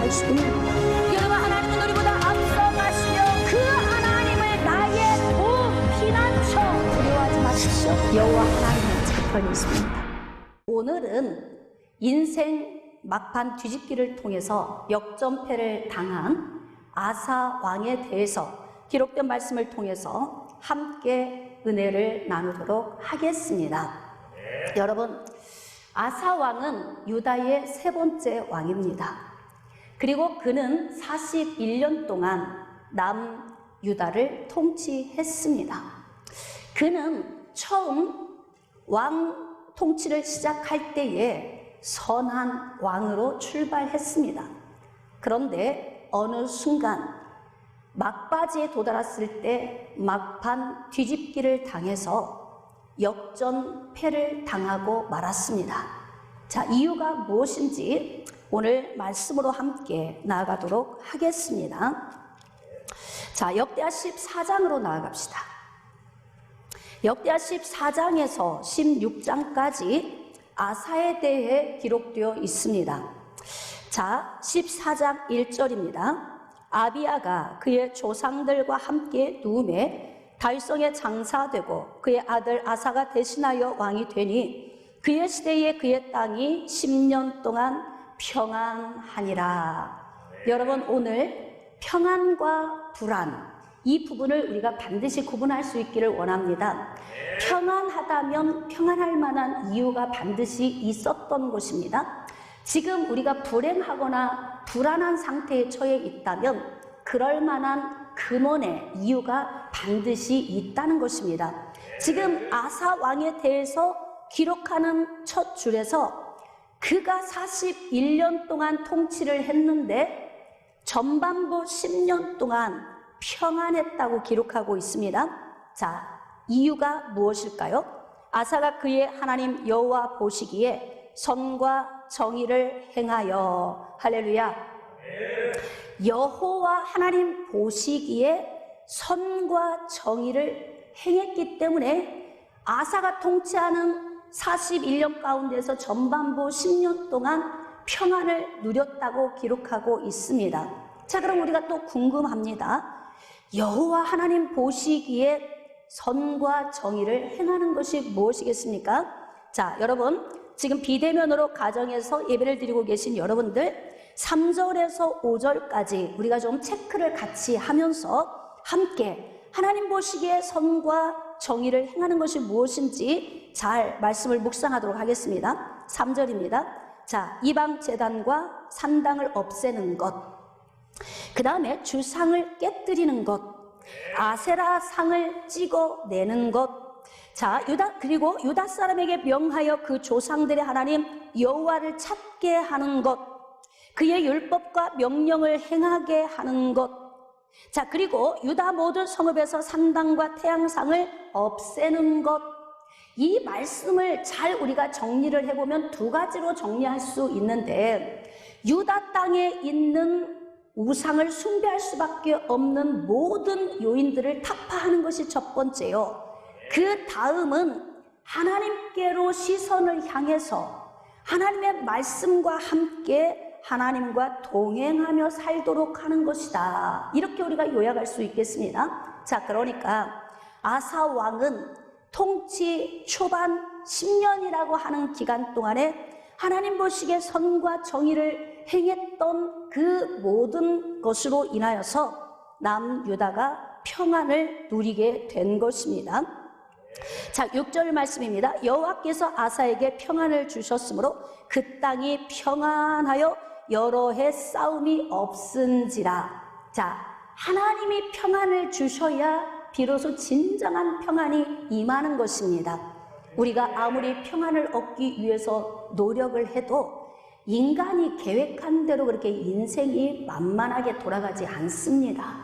있습니다. 여러분, 하나님은 우리보다 앞서가시며 그 하나님을 나의 피난처 두려워하지 마십시오. 여호와 하나님의 제 편이 있습니다. 오늘은 인생 막판 뒤집기를 통해서 역전패를 당한 아사 왕에 대해서 기록된 말씀을 통해서 함께 은혜를 나누도록 하겠습니다. 여러분, 아사 왕은 유다의 세 번째 왕입니다. 그리고 그는 41년 동안 남유다를 통치했습니다. 그는 처음 왕 통치를 시작할 때에 선한 왕으로 출발했습니다. 그런데 어느 순간 막바지에 도달했을 때 막판 뒤집기를 당해서 역전패를 당하고 말았습니다. 자, 이유가 무엇인지 오늘 말씀으로 함께 나아가도록 하겠습니다. 자, 역대하 14장으로 나아갑시다. 역대하 14장에서 16장까지 아사에 대해 기록되어 있습니다. 자, 14장 1절입니다. 아비야가 그의 조상들과 함께 누움에 다윗성에 장사되고 그의 아들 아사가 대신하여 왕이 되니 그의 시대에 그의 땅이 10년 동안 평안하니라. 여러분, 오늘 평안과 불안, 이 부분을 우리가 반드시 구분할 수 있기를 원합니다. 평안하다면 평안할 만한 이유가 반드시 있었던 것입니다. 지금 우리가 불행하거나 불안한 상태에 처해 있다면 그럴 만한 근원의 이유가 반드시 있다는 것입니다. 지금 아사 왕에 대해서 기록하는 첫 줄에서 그가 41년 동안 통치를 했는데 전반부 10년 동안 평안했다고 기록하고 있습니다. 자, 이유가 무엇일까요? 아사가 그의 하나님 여호와 보시기에 선과 정의를 행하여, 할렐루야, 여호와 하나님 보시기에 선과 정의를 행했기 때문에 아사가 통치하는 41년 가운데서 전반부 10년 동안 평안을 누렸다고 기록하고 있습니다. 자, 그럼 우리가 또 궁금합니다. 여호와 하나님 보시기에 선과 정의를 행하는 것이 무엇이겠습니까? 자, 여러분, 지금 비대면으로 가정에서 예배를 드리고 계신 여러분들 3절에서 5절까지 우리가 좀 체크를 같이 하면서 함께 하나님 보시기에 선과 정의를 행하는 것이 무엇인지 잘 말씀을 묵상하도록 하겠습니다. 3절입니다. 자, 이방 제단과 산당을 없애는 것, 그 다음에 주상을 깨뜨리는 것, 아세라 상을 찍어내는 것. 자, 그리고 유다 사람에게 명하여 그 조상들의 하나님 여호와를 찾게 하는 것, 그의 율법과 명령을 행하게 하는 것. 자, 그리고 유다 모든 성읍에서 산당과 태양상을 없애는 것. 이 말씀을 잘 우리가 정리를 해보면 두 가지로 정리할 수 있는데, 유다 땅에 있는 우상을 숭배할 수밖에 없는 모든 요인들을 타파하는 것이 첫 번째요. 그 다음은 하나님께로 시선을 향해서 하나님의 말씀과 함께 하나님과 동행하며 살도록 하는 것이다. 이렇게 우리가 요약할 수 있겠습니다. 자, 그러니까 아사 왕은 통치 초반 10년이라고 하는 기간 동안에 하나님 보시기에 선과 정의를 행했던 그 모든 것으로 인하여서 남유다가 평안을 누리게 된 것입니다. 자, 6절 말씀입니다. 여호와께서 아사에게 평안을 주셨으므로 그 땅이 평안하여 여러 해 싸움이 없은지라. 자, 하나님이 평안을 주셔야 비로소 진정한 평안이 임하는 것입니다. 우리가 아무리 평안을 얻기 위해서 노력을 해도 인간이 계획한 대로 그렇게 인생이 만만하게 돌아가지 않습니다.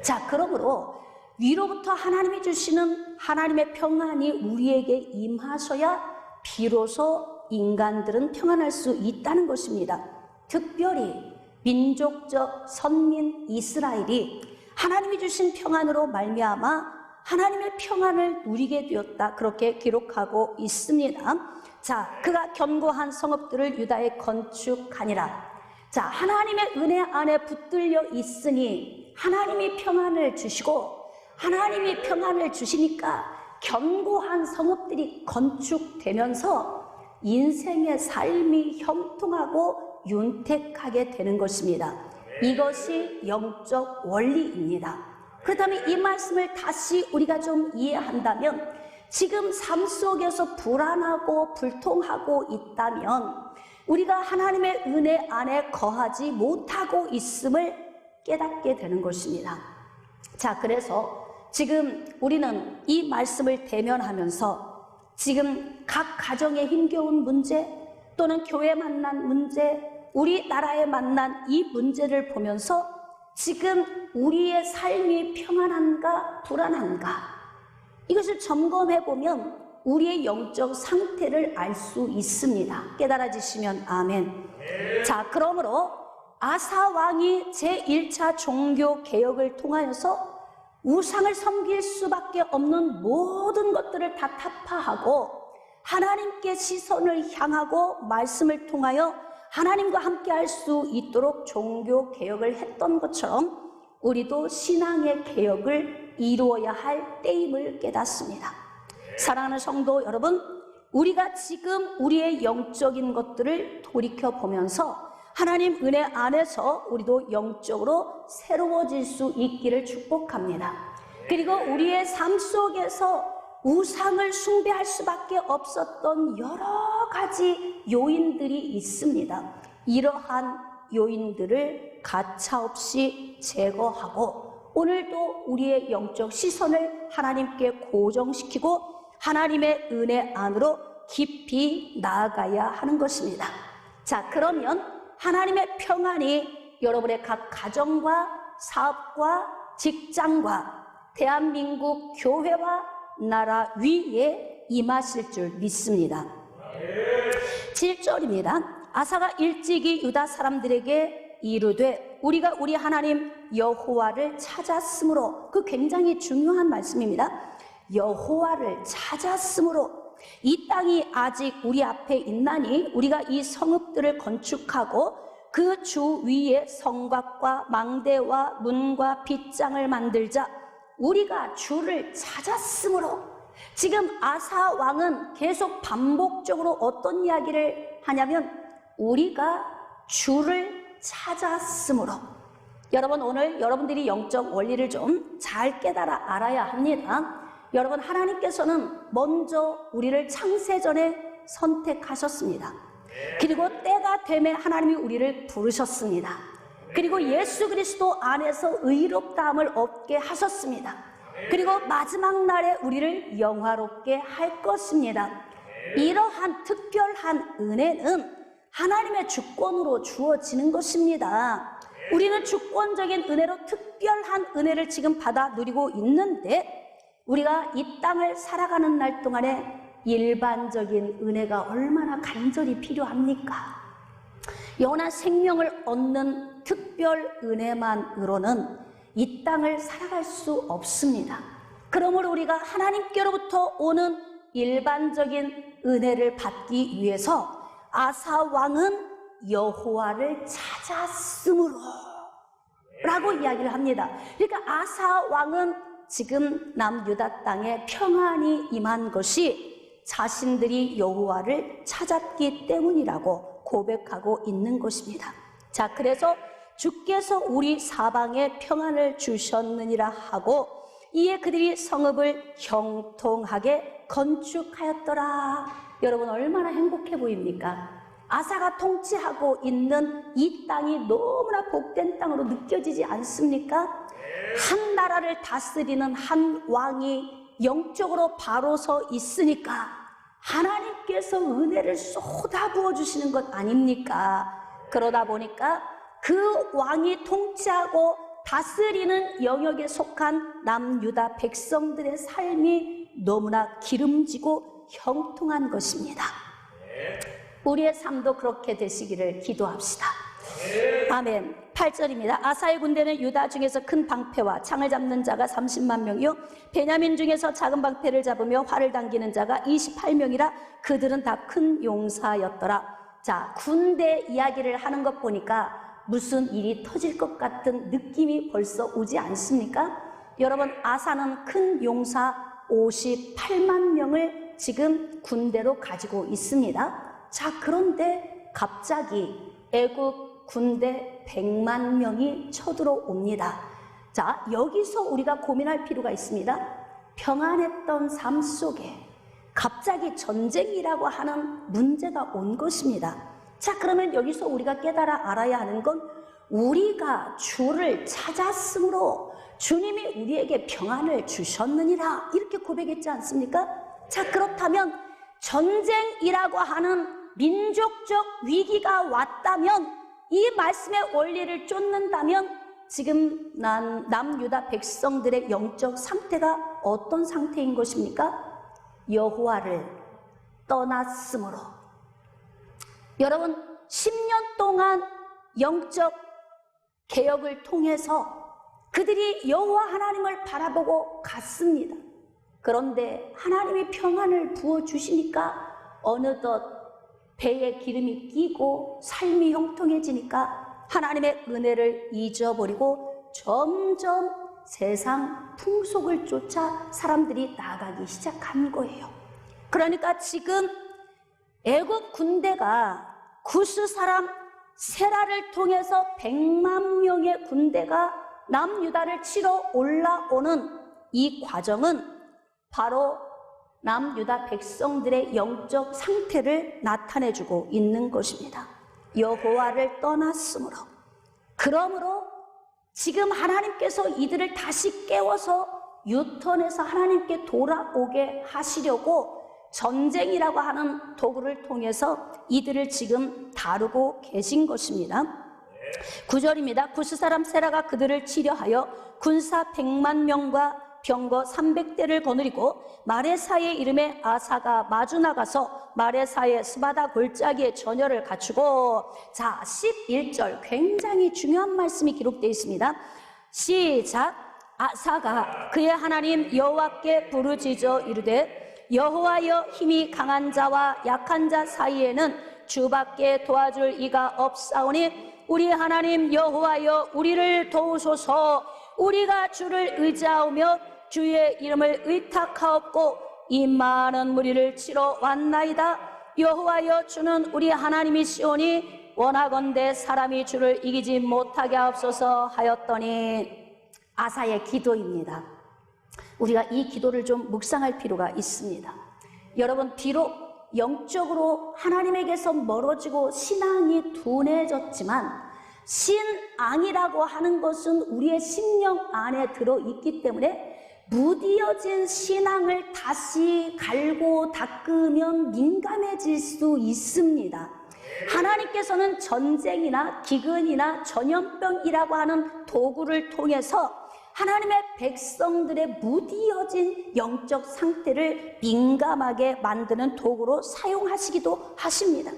자, 그러므로 위로부터 하나님이 주시는 하나님의 평안이 우리에게 임하셔야 비로소 인간들은 평안할 수 있다는 것입니다. 특별히 민족적 선민 이스라엘이 하나님이 주신 평안으로 말미암아 하나님의 평안을 누리게 되었다, 그렇게 기록하고 있습니다. 자, 그가 견고한 성읍들을 유다에 건축하니라. 자, 하나님의 은혜 안에 붙들려 있으니 하나님이 평안을 주시고, 하나님이 평안을 주시니까 견고한 성읍들이 건축되면서 인생의 삶이 형통하고 윤택하게 되는 것입니다. 이것이 영적 원리입니다. 그렇다면 이 말씀을 다시 우리가 좀 이해한다면, 지금 삶 속에서 불안하고 불통하고 있다면 우리가 하나님의 은혜 안에 거하지 못하고 있음을 깨닫게 되는 것입니다. 자, 그래서 지금 우리는 이 말씀을 대면하면서 지금 각 가정에 힘겨운 문제, 또는 교회 만난 문제, 우리나라에 만난 이 문제를 보면서 지금 우리의 삶이 평안한가 불안한가, 이것을 점검해 보면 우리의 영적 상태를 알 수 있습니다. 깨달아지시면 아멘. 자, 그러므로 아사 왕이 제1차 종교 개혁을 통하여서 우상을 섬길 수밖에 없는 모든 것들을 다 타파하고 하나님께 시선을 향하고 말씀을 통하여 하나님과 함께 할 수 있도록 종교 개혁을 했던 것처럼 우리도 신앙의 개혁을 이루어야 할 때임을 깨닫습니다. 사랑하는 성도 여러분, 우리가 지금 우리의 영적인 것들을 돌이켜보면서 하나님 은혜 안에서 우리도 영적으로 새로워질 수 있기를 축복합니다. 그리고 우리의 삶 속에서 우상을 숭배할 수밖에 없었던 여러 가지 요인들이 있습니다. 이러한 요인들을 가차없이 제거하고 오늘도 우리의 영적 시선을 하나님께 고정시키고 하나님의 은혜 안으로 깊이 나아가야 하는 것입니다. 자, 그러면 하나님의 평안이 여러분의 각 가정과 사업과 직장과 대한민국 교회와 나라 위에 임하실 줄 믿습니다. 7절입니다. 아사가 일찍이 유다 사람들에게 이르되 우리가 우리 하나님 여호와를 찾았으므로, 그 굉장히 중요한 말씀입니다. 여호와를 찾았으므로 이 땅이 아직 우리 앞에 있나니 우리가 이 성읍들을 건축하고 그 주 위에 성곽과 망대와 문과 빗장을 만들자. 우리가 주를 찾았으므로. 지금 아사 왕은 계속 반복적으로 어떤 이야기를 하냐면 우리가 주를 찾았으므로. 여러분, 오늘 여러분들이 영적 원리를 좀 잘 깨달아 알아야 합니다. 여러분, 하나님께서는 먼저 우리를 창세전에 선택하셨습니다. 그리고 때가 되매 하나님이 우리를 부르셨습니다. 그리고 예수 그리스도 안에서 의롭다함을 얻게 하셨습니다. 그리고 마지막 날에 우리를 영화롭게 할 것입니다. 이러한 특별한 은혜는 하나님의 주권으로 주어지는 것입니다. 우리는 주권적인 은혜로 특별한 은혜를 지금 받아 누리고 있는데, 우리가 이 땅을 살아가는 날 동안에 일반적인 은혜가 얼마나 간절히 필요합니까? 영원한 생명을 얻는 특별 은혜만으로는 이 땅을 살아갈 수 없습니다. 그러므로 우리가 하나님께로부터 오는 일반적인 은혜를 받기 위해서 아사 왕은 여호와를 찾았으므로 라고 이야기를 합니다. 그러니까 아사 왕은 지금 남유다 땅에 평안이 임한 것이 자신들이 여호와를 찾았기 때문이라고 고백하고 있는 것입니다. 자, 그래서 주께서 우리 사방에 평안을 주셨느니라 하고 이에 그들이 성읍을 형통하게 건축하였더라. 여러분, 얼마나 행복해 보입니까? 아사가 통치하고 있는 이 땅이 너무나 복된 땅으로 느껴지지 않습니까? 한 나라를 다스리는 한 왕이 영적으로 바로 서 있으니까 하나님께서 은혜를 쏟아부어 주시는 것 아닙니까? 그러다 보니까 그 왕이 통치하고 다스리는 영역에 속한 남유다 백성들의 삶이 너무나 기름지고 형통한 것입니다. 우리의 삶도 그렇게 되시기를 기도합시다. 아멘. 8절입니다. 아사의 군대는 유다 중에서 큰 방패와 창을 잡는 자가 30만 명이요 베냐민 중에서 작은 방패를 잡으며 활을 당기는 자가 28명이라 그들은 다 큰 용사였더라. 자, 군대 이야기를 하는 것 보니까 무슨 일이 터질 것 같은 느낌이 벌써 오지 않습니까? 여러분, 아사는 큰 용사 58만 명을 지금 군대로 가지고 있습니다. 자, 그런데 갑자기 애국 군대 100만 명이 쳐들어옵니다. 자, 여기서 우리가 고민할 필요가 있습니다. 평안했던 삶 속에 갑자기 전쟁이라고 하는 문제가 온 것입니다. 자, 그러면 여기서 우리가 깨달아 알아야 하는 건 우리가 주를 찾았으므로 주님이 우리에게 평안을 주셨느니라 이렇게 고백했지 않습니까? 자, 그렇다면 전쟁이라고 하는 민족적 위기가 왔다면 이 말씀의 원리를 쫓는다면 지금 남유다 백성들의 영적 상태가 어떤 상태인 것입니까? 여호와를 떠났으므로. 여러분, 10년 동안 영적 개혁을 통해서 그들이 여호와 하나님을 바라보고 갔습니다. 그런데 하나님이 평안을 부어주시니까 어느덧 배에 기름이 끼고 삶이 형통해지니까 하나님의 은혜를 잊어버리고 점점 세상 풍속을 쫓아 사람들이 나가기 시작한 거예요. 그러니까 지금 애국 군대가 구스 사람 세라를 통해서 100만 명의 군대가 남유다를 치러 올라오는 이 과정은 바로 남유다 백성들의 영적 상태를 나타내주고 있는 것입니다. 여호와를 떠났으므로. 그러므로 지금 하나님께서 이들을 다시 깨워서 유턴해서 하나님께 돌아오게 하시려고 전쟁이라고 하는 도구를 통해서 이들을 지금 다루고 계신 것입니다. 9절입니다. 구스 사람 세라가 그들을 치려하여 군사 100만 명과 병거 300대를 거느리고 마레사의 이름에 아사가 마주 나가서 마레사의 스바다 골짜기에 전열을 갖추고, 자, 11절 굉장히 중요한 말씀이 기록되어 있습니다. 시작. 아사가 그의 하나님 여호와께 부르짖어 이르되 여호와여, 힘이 강한 자와 약한 자 사이에는 주밖에 도와줄 이가 없사오니 우리 하나님 여호와여, 우리를 도우소서. 우리가 주를 의지하오며 주의 이름을 의탁하옵고 이 많은 무리를 치러 왔나이다. 여호와여, 주는 우리 하나님이시오니 원하건대 사람이 주를 이기지 못하게 하옵소서 하였더니. 아사의 기도입니다. 우리가 이 기도를 좀 묵상할 필요가 있습니다. 여러분, 비록 영적으로 하나님에게서 멀어지고 신앙이 둔해졌지만 신앙이라고 하는 것은 우리의 심령 안에 들어있기 때문에 무디어진 신앙을 다시 갈고 닦으면 민감해질 수 있습니다. 하나님께서는 전쟁이나 기근이나 전염병이라고 하는 도구를 통해서 하나님의 백성들의 무디어진 영적 상태를 민감하게 만드는 도구로 사용하시기도 하십니다.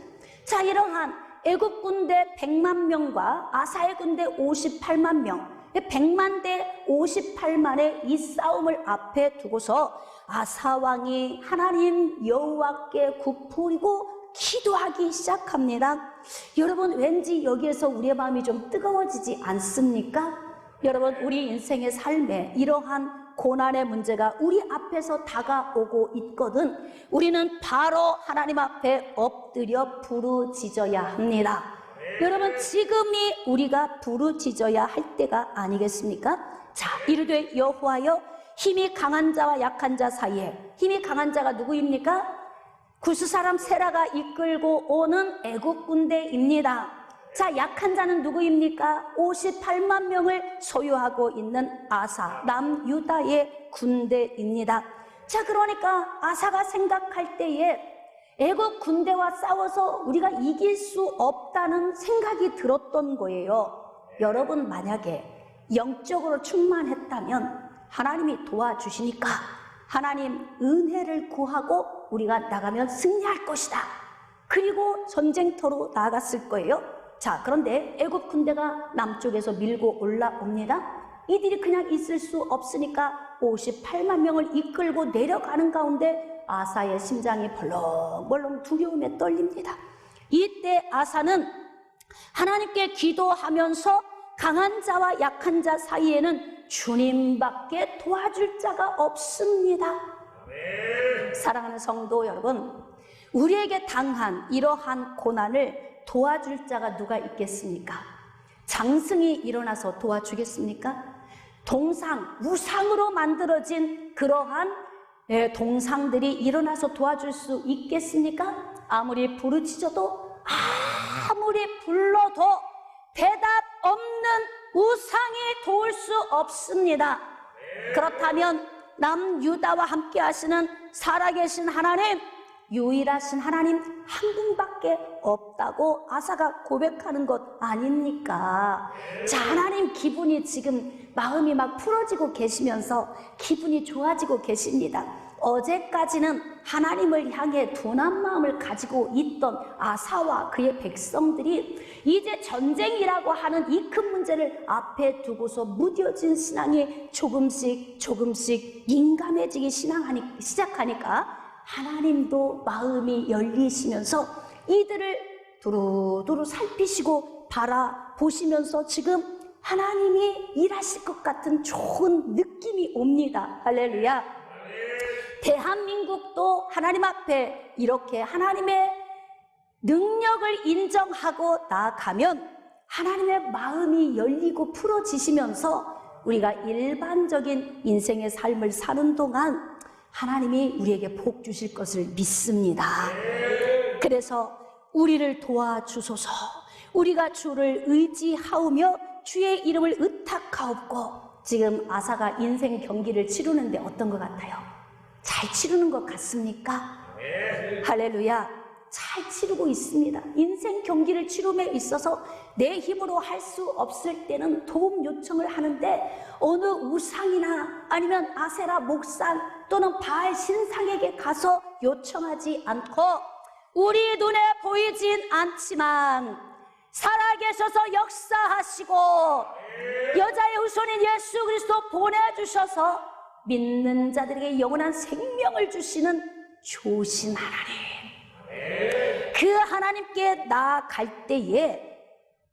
자, 이러한 애국 군대 100만 명과 아사의 군대 58만 명, 100만 대 58만의 이 싸움을 앞에 두고서 아사 왕이 하나님 여호와께 굽부리고 기도하기 시작합니다. 여러분, 왠지 여기에서 우리의 마음이 좀 뜨거워지지 않습니까? 여러분, 우리 인생의 삶에 이러한 고난의 문제가 우리 앞에서 다가오고 있거든 우리는 바로 하나님 앞에 엎드려 부르짖어야 합니다. 여러분, 지금이 우리가 부르짖어야 할 때가 아니겠습니까? 자, 이르되 여호와여, 힘이 강한 자와 약한 자 사이에, 힘이 강한 자가 누구입니까? 구스 사람 세라가 이끌고 오는 애국 군대입니다. 자, 약한 자는 누구입니까? 58만 명을 소유하고 있는 아사, 남유다의 군대입니다. 자, 그러니까 아사가 생각할 때에 애국 군대와 싸워서 우리가 이길 수 없다는 생각이 들었던 거예요. 여러분, 만약에 영적으로 충만했다면 하나님이 도와주시니까 하나님 은혜를 구하고 우리가 나가면 승리할 것이다. 그리고 전쟁터로 나갔을 거예요. 자, 그런데 애국 군대가 남쪽에서 밀고 올라옵니다. 이들이 그냥 있을 수 없으니까 58만 명을 이끌고 내려가는 가운데 아사의 심장이 벌렁벌렁 두려움에 떨립니다. 이때 아사는 하나님께 기도하면서 강한 자와 약한 자 사이에는 주님밖에 도와줄 자가 없습니다. 사랑하는 성도 여러분, 우리에게 당한 이러한 고난을 도와줄 자가 누가 있겠습니까? 장승이 일어나서 도와주겠습니까? 우상으로 만들어진 그러한 동상들이 일어나서 도와줄 수 있겠습니까? 아무리 부르짖어도, 아무리 불러도 대답 없는 우상이 도울 수 없습니다. 그렇다면 남유다와 함께 하시는 살아계신 하나님, 유일하신 하나님 한 분밖에 없다고 아사가 고백하는 것 아닙니까? 자, 하나님 기분이 지금 마음이 막 풀어지고 계시면서 기분이 좋아지고 계십니다. 어제까지는 하나님을 향해 둔한 마음을 가지고 있던 아사와 그의 백성들이 이제 전쟁이라고 하는 이 큰 문제를 앞에 두고서 무뎌진 신앙이 조금씩 인감해지기 시작하니까 하나님도 마음이 열리시면서 이들을 두루두루 살피시고 바라보시면서 지금 하나님이 일하실 것 같은 좋은 느낌이 옵니다. 할렐루야. 대한민국도 하나님 앞에 이렇게 하나님의 능력을 인정하고 나아가면 하나님의 마음이 열리고 풀어지시면서 우리가 일반적인 인생의 삶을 사는 동안 하나님이 우리에게 복 주실 것을 믿습니다. 그래서 우리를 도와주소서. 우리가 주를 의지하오며 주의 이름을 의탁하옵고. 지금 아사가 인생 경기를 치르는데 어떤 것 같아요? 잘 치르는 것 같습니까? 할렐루야. 잘 치르고 있습니다. 인생 경기를 치rum에 있어서 내 힘으로 할 수 없을 때는 도움 요청을 하는데 어느 우상이나 아니면 아세라 목상 또는 바알 신상에게 가서 요청하지 않고 우리 눈에 보이진 않지만 살아계셔서 역사하시고 여자의 후손인 예수 그리스도 보내주셔서 믿는 자들에게 영원한 생명을 주시는 좋으신 하나님, 그 하나님께 나아갈 때에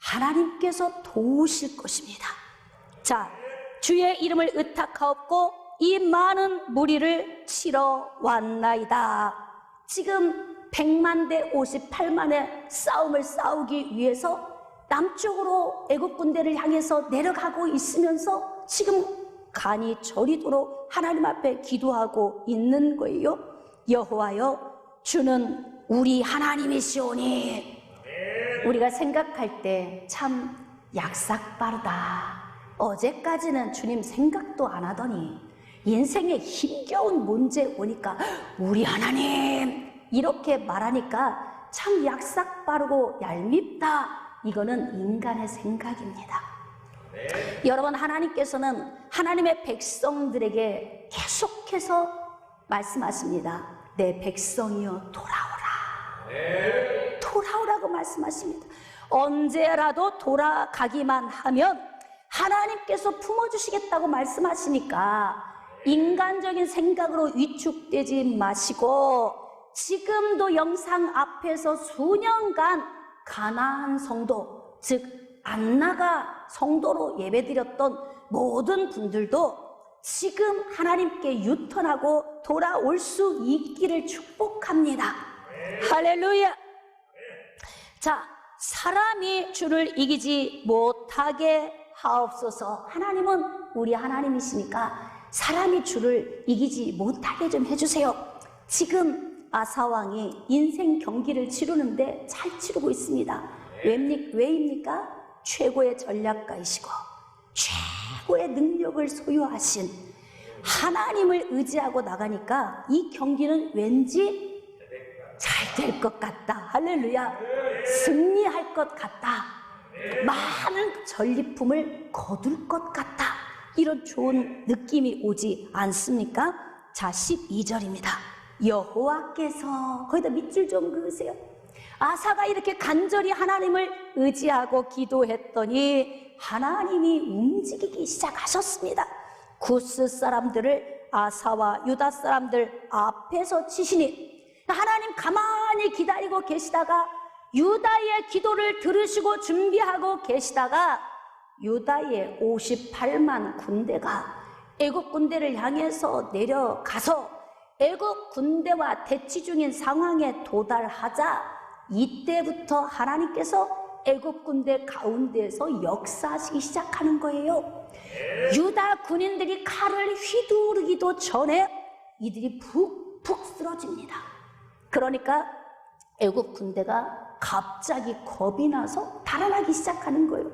하나님께서 도우실 것입니다. 자, 주의 이름을 의탁하옵고 이 많은 무리를 치러 왔나이다. 지금 100만 대 58만의 싸움을 싸우기 위해서 남쪽으로 애국 군대를 향해서 내려가고 있으면서 지금 간이 저리도록 하나님 앞에 기도하고 있는 거예요. 여호와여, 주는 우리 하나님이시오니. 우리가 생각할 때 참 약삭 빠르다. 어제까지는 주님 생각도 안 하더니 인생에 힘겨운 문제 오니까 우리 하나님 이렇게 말하니까 참 약삭 빠르고 얄밉다. 이거는 인간의 생각입니다. 여러분, 하나님께서는 하나님의 백성들에게 계속해서 말씀하십니다. 내 백성이여 돌아오라. 돌아오라고 말씀하십니다. 언제라도 돌아가기만 하면 하나님께서 품어주시겠다고 말씀하시니까 인간적인 생각으로 위축되지 마시고 지금도 영상 앞에서 수년간 가나안 성도, 즉 안나가 성도로 예배드렸던 모든 분들도 지금 하나님께 유턴하고 돌아올 수 있기를 축복합니다. 할렐루야. 자, 사람이 주를 이기지 못하게 하옵소서. 하나님은 우리 하나님이시니까 사람이 주를 이기지 못하게 좀 해주세요. 지금 아사왕이 인생 경기를 치르는데 잘 치르고 있습니다. 왜입니까? 최고의 전략가이시고 최고의 능력을 소유하신 하나님을 의지하고 나가니까 이 경기는 왠지 잘 될 것 같다. 할렐루야. 승리할 것 같다. 많은 전리품을 거둘 것 같다. 이런 좋은 느낌이 오지 않습니까? 자, 12절입니다. 여호와께서, 거기다 밑줄 좀 그으세요. 아사가 이렇게 간절히 하나님을 의지하고 기도했더니 하나님이 움직이기 시작하셨습니다. 구스 사람들을 아사와 유다 사람들 앞에서 치시니 하나님 가만히 기다리고 계시다가 유다의 기도를 들으시고 준비하고 계시다가 유다의 58만 군대가 애굽 군대를 향해서 내려가서 애굽 군대와 대치 중인 상황에 도달하자 이때부터 하나님께서 애굽 군대 가운데에서 역사하시기 시작하는 거예요. 유다 군인들이 칼을 휘두르기도 전에 이들이 푹푹 쓰러집니다. 그러니까 애굽 군대가 갑자기 겁이 나서 달아나기 시작하는 거예요.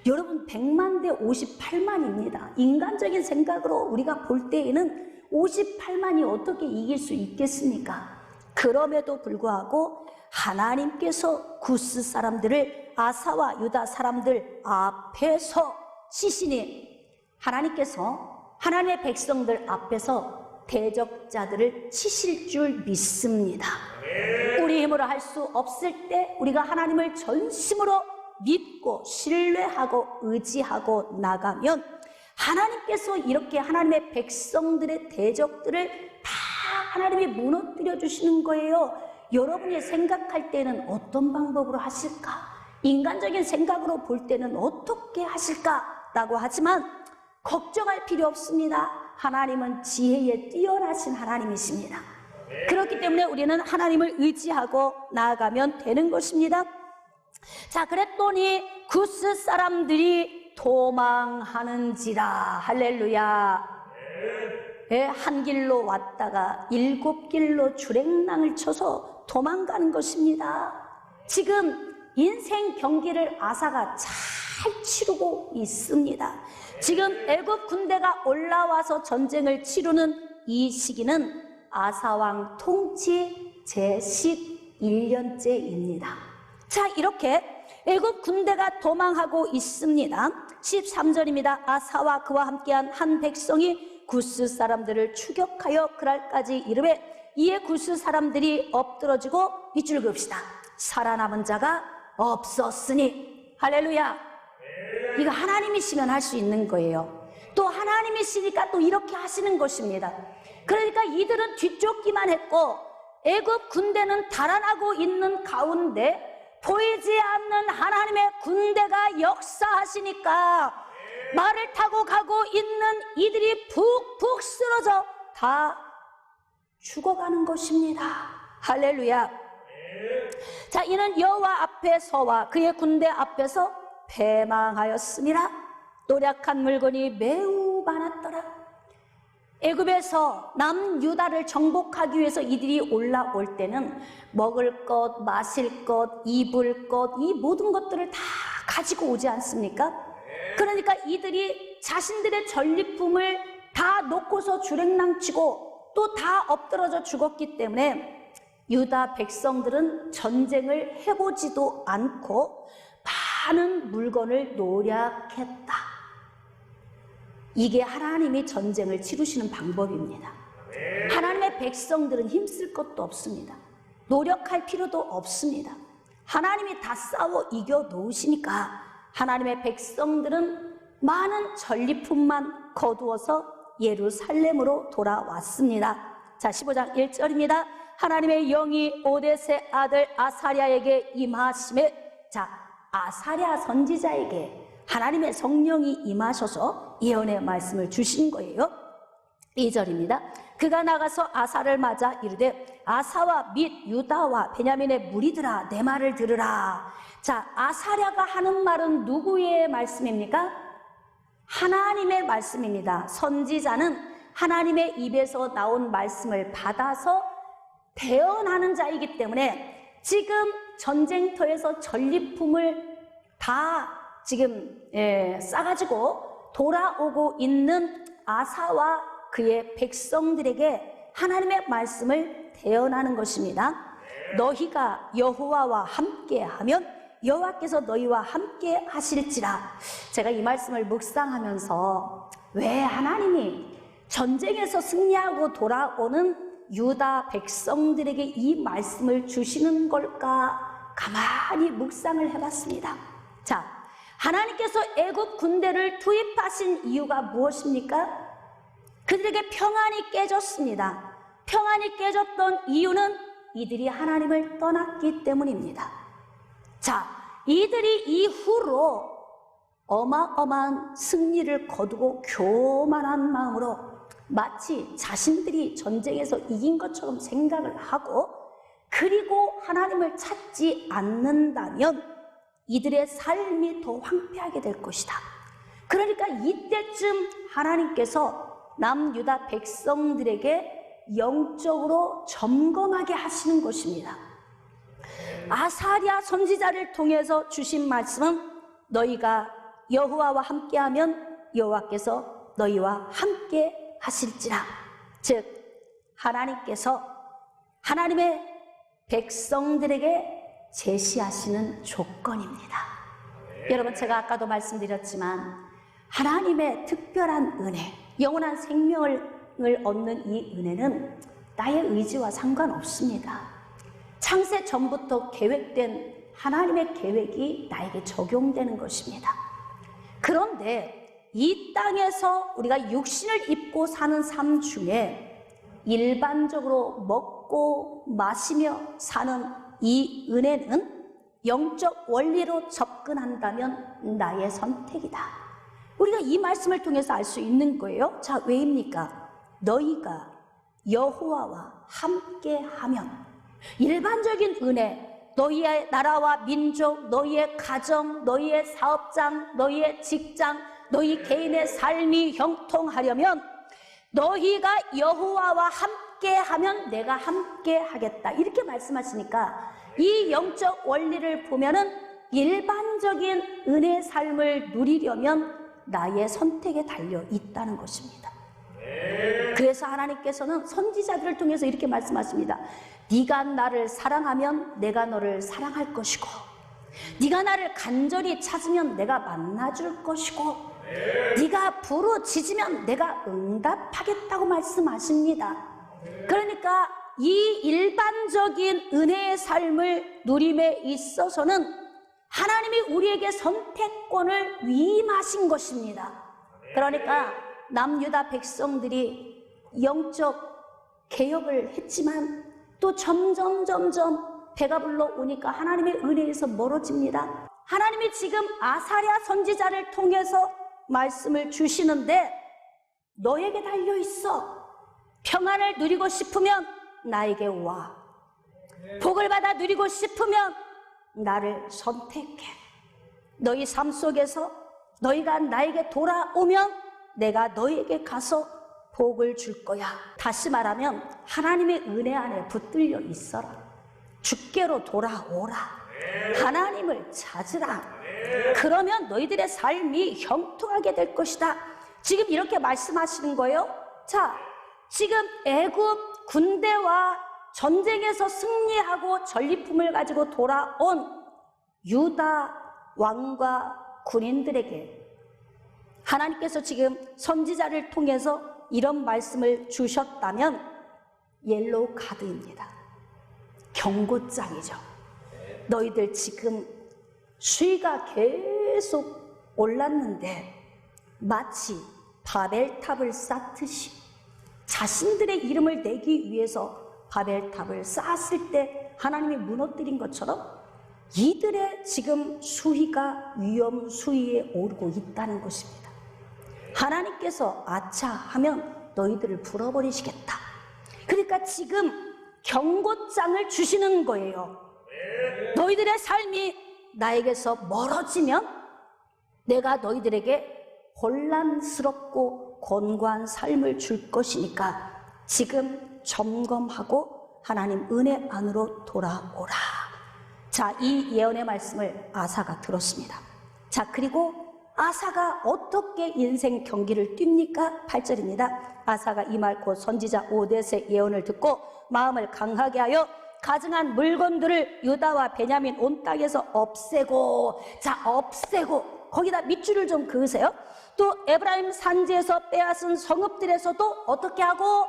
여러분, 100만 대 58만입니다. 인간적인 생각으로 우리가 볼 때에는 58만이 어떻게 이길 수 있겠습니까? 그럼에도 불구하고 하나님께서 구스 사람들을 아사와 유다 사람들 앞에서 치시니 하나님께서 하나님의 백성들 앞에서 대적자들을 치실 줄 믿습니다. 우리 힘으로 할 수 없을 때 우리가 하나님을 전심으로 믿고 신뢰하고 의지하고 나가면 하나님께서 이렇게 하나님의 백성들의 대적들을 다 하나님이 무너뜨려 주시는 거예요. 여러분이 생각할 때는 어떤 방법으로 하실까? 인간적인 생각으로 볼 때는 어떻게 하실까라고 하지만 걱정할 필요 없습니다. 하나님은 지혜에 뛰어나신 하나님이십니다. 그렇기 때문에 우리는 하나님을 의지하고 나아가면 되는 것입니다. 자, 그랬더니 구스 사람들이 도망하는지라. 할렐루야. 한 길로 왔다가 7길로 주랭랑을 쳐서 도망가는 것입니다. 지금 인생 경기를 아사가 잘 치르고 있습니다. 지금 애굽 군대가 올라와서 전쟁을 치르는 이 시기는 아사왕 통치 제11년째입니다. 자, 이렇게 애굽 군대가 도망하고 있습니다. 13절입니다. 아사와 그와 함께한 한 백성이 구스 사람들을 추격하여 그랄까지 이르되 이에 구스 사람들이 엎드러지고 밑줄 그읍시다. 살아남은 자가 없었으니. 할렐루야. 이거 하나님이시면 할 수 있는 거예요. 또 하나님이시니까 또 이렇게 하시는 것입니다. 그러니까 이들은 뒤쫓기만 했고 애굽 군대는 달아나고 있는 가운데 보이지 않는 하나님의 군대가 역사하시니까 말을 타고 가고 있는 이들이 푹푹 쓰러져 다 죽어가는 것입니다. 할렐루야. 자, 이는 여호와 앞에서와 그의 군대 앞에서 패망하였음이라. 노력한 물건이 매우 많았더라. 애굽에서 남유다를 정복하기 위해서 이들이 올라올 때는 먹을 것, 마실 것, 입을 것, 이 모든 것들을 다 가지고 오지 않습니까? 그러니까 이들이 자신들의 전리품을 다 놓고서 주랭랑치고 또 다 엎드러져 죽었기 때문에 유다 백성들은 전쟁을 해보지도 않고 많은 물건을 노력했다. 이게 하나님이 전쟁을 치르시는 방법입니다. 하나님의 백성들은 힘쓸 것도 없습니다. 노력할 필요도 없습니다. 하나님이 다 싸워 이겨 놓으시니까 하나님의 백성들은 많은 전리품만 거두어서 예루살렘으로 돌아왔습니다. 자, 15장 1절입니다. 하나님의 영이 오뎃의 아들 아사랴에게 임하심에, 자, 아사랴 선지자에게 하나님의 성령이 임하셔서 예언의 말씀을 주신 거예요. 2절입니다. 그가 나가서 아사를 맞아 이르되 아사와 및 유다와 베냐민의 무리들아 내 말을 들으라. 자, 아사랴가 하는 말은 누구의 말씀입니까? 하나님의 말씀입니다. 선지자는 하나님의 입에서 나온 말씀을 받아서 대언하는 자이기 때문에 지금 전쟁터에서 전리품을 다 지금 싸가지고 돌아오고 있는 아사와 그의 백성들에게 하나님의 말씀을 대언하는 것입니다. 너희가 여호와와 함께하면 여호와께서 너희와 함께 하실지라. 제가 이 말씀을 묵상하면서 왜 하나님이 전쟁에서 승리하고 돌아오는 유다 백성들에게 이 말씀을 주시는 걸까 가만히 묵상을 해봤습니다. 자, 하나님께서 애굽 군대를 투입하신 이유가 무엇입니까? 그들에게 평안이 깨졌습니다. 평안이 깨졌던 이유는 이들이 하나님을 떠났기 때문입니다. 자, 이들이 이후로 어마어마한 승리를 거두고 교만한 마음으로 마치 자신들이 전쟁에서 이긴 것처럼 생각을 하고, 그리고 하나님을 찾지 않는다면 이들의 삶이 더 황폐하게 될 것이다. 그러니까 이때쯤 하나님께서 남유다 백성들에게 영적으로 점검하게 하시는 것입니다. 아사랴 선지자를 통해서 주신 말씀은 너희가 여호와와 함께하면 여호와께서 너희와 함께 하실지라. 즉 하나님께서 하나님의 백성들에게 제시하시는 조건입니다. 여러분, 제가 아까도 말씀드렸지만 하나님의 특별한 은혜, 영원한 생명을 얻는 이 은혜는 나의 의지와 상관없습니다. 창세 전부터 계획된 하나님의 계획이 나에게 적용되는 것입니다. 그런데 이 땅에서 우리가 육신을 입고 사는 삶 중에 일반적으로 먹고 마시며 사는 이 은혜는 영적 원리로 접근한다면 나의 선택이다. 우리가 이 말씀을 통해서 알 수 있는 거예요. 자, 왜입니까? 너희가 여호와와 함께하면, 일반적인 은혜, 너희의 나라와 민족, 너희의 가정, 너희의 사업장, 너희의 직장, 너희 개인의 삶이 형통하려면 너희가 여호와와 함께하면 내가 함께하겠다, 이렇게 말씀하시니까 이 영적 원리를 보면은 일반적인 은혜의 삶을 누리려면 나의 선택에 달려 있다는 것입니다. 그래서 하나님께서는 선지자들을 통해서 이렇게 말씀하십니다. 네가 나를 사랑하면 내가 너를 사랑할 것이고, 네가 나를 간절히 찾으면 내가 만나줄 것이고, 네가 부르짖으면 내가 응답하겠다고 말씀하십니다. 그러니까 이 일반적인 은혜의 삶을 누림에 있어서는 하나님이 우리에게 선택권을 위임하신 것입니다. 그러니까 남유다 백성들이 영적 개혁을 했지만 또 점점 배가 불러오니까 하나님의 은혜에서 멀어집니다. 하나님이 지금 아사랴 선지자를 통해서 말씀을 주시는데 너에게 달려있어. 평안을 누리고 싶으면 나에게 와. 복을 받아 누리고 싶으면 나를 선택해. 너희 삶 속에서 너희가 나에게 돌아오면 내가 너희에게 가서 복을 줄 거야. 다시 말하면 하나님의 은혜 안에 붙들려 있어라. 주께로 돌아오라. 하나님을 찾으라. 그러면 너희들의 삶이 형통하게 될 것이다. 지금 이렇게 말씀하시는 거예요. 자, 지금 애굽 군대와 전쟁에서 승리하고 전리품을 가지고 돌아온 유다 왕과 군인들에게 하나님께서 지금 선지자를 통해서 이런 말씀을 주셨다면 옐로우 카드입니다. 경고장이죠. 너희들 지금 수위가 계속 올랐는데 마치 바벨탑을 쌓듯이 자신들의 이름을 내기 위해서 바벨탑을 쌓았을 때 하나님이 무너뜨린 것처럼 이들의 지금 수위가 위험 수위에 오르고 있다는 것입니다. 하나님께서 아차 하면 너희들을 불어버리시겠다. 그러니까 지금 경고장을 주시는 거예요. 너희들의 삶이 나에게서 멀어지면 내가 너희들에게 혼란스럽고 곤고한 삶을 줄 것이니까 지금 점검하고 하나님 은혜 안으로 돌아오라. 자, 이 예언의 말씀을 아사가 들었습니다. 자, 그리고 아사가 어떻게 인생 경기를 뜁니까? 8절입니다. 아사가 이 말 곧 선지자 오뎃의 예언을 듣고 마음을 강하게 하여 가증한 물건들을 유다와 베냐민 온 땅에서 없애고, 자, 없애고, 거기다 밑줄을 좀 그으세요. 또 에브라임 산지에서 빼앗은 성읍들에서도 어떻게 하고?